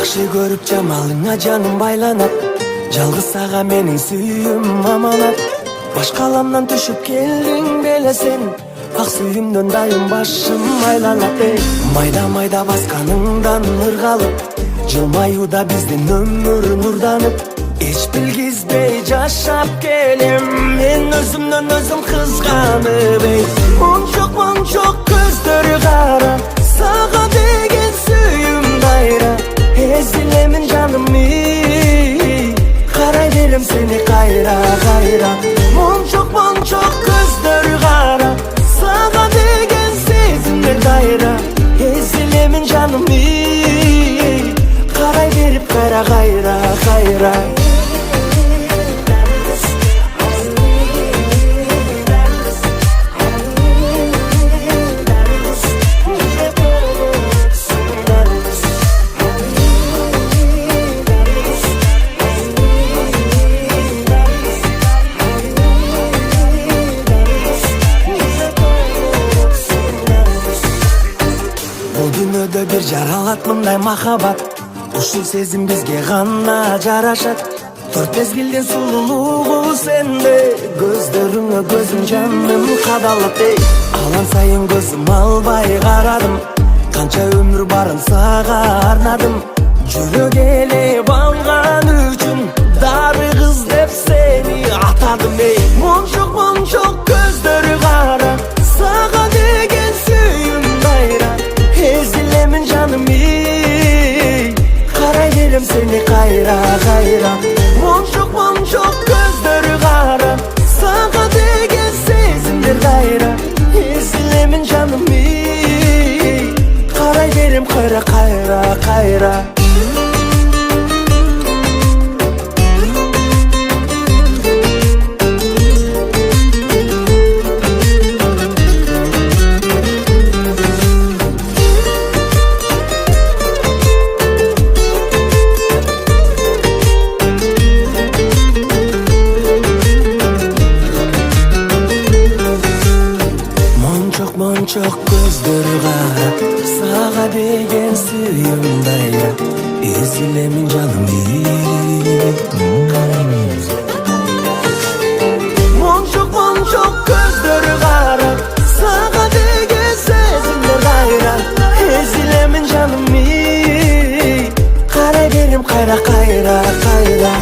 Жакшы көрүп жамалыңа жаным байланат, жалгыз сага менин сүйүүм аманат. Башкаламдан түшүп келдиң беле сен, ак сүйүүмдөн дайым башым айланат. Майда майда басканыңдан ыргалып, жылмаюуда биздин өмүр нурданып. Эч билгизбей жашап келем, мен өзүмдөн өзүм кызганып. Мончок көздөрү кара, сага деген сүйүүм дайра. Эзилемин жаным, карай берем сени кайра кайра. Мончок көздөрү кара, сага деген сезимдер дайра. Эзилемин жаным, карай берип кайра кайра кайра. Дүйнөдө бир жаралат мындай махабат, ушул сезим бизге гана жарашат. Төрт мезгилдин сулуулугу сенде, көздөрүңө көзүм жаным кадалат. Алан сайын көзүм албай карадым, канча өмүр барын сага арнадым. Жүрөк элеп алган үчүн дары кыз деп сени атадым. Мончок көздөрү кара, сага деген сүйүүм дайра. Эзилемин жаным, карай берем сени кайра кайра. Мончок көздөрү кара, сага деген сезимдер дайра. Эзилемин жаным, карай берем кайра кайра кайра. Мончок көздөрү кара, сага деген сүйүүм дайра. Эзилемин жаным, мончок көздөрү кара, сага деген сезимдер дайра. Эзилемин жаным, карай берем кайра кайра кайра.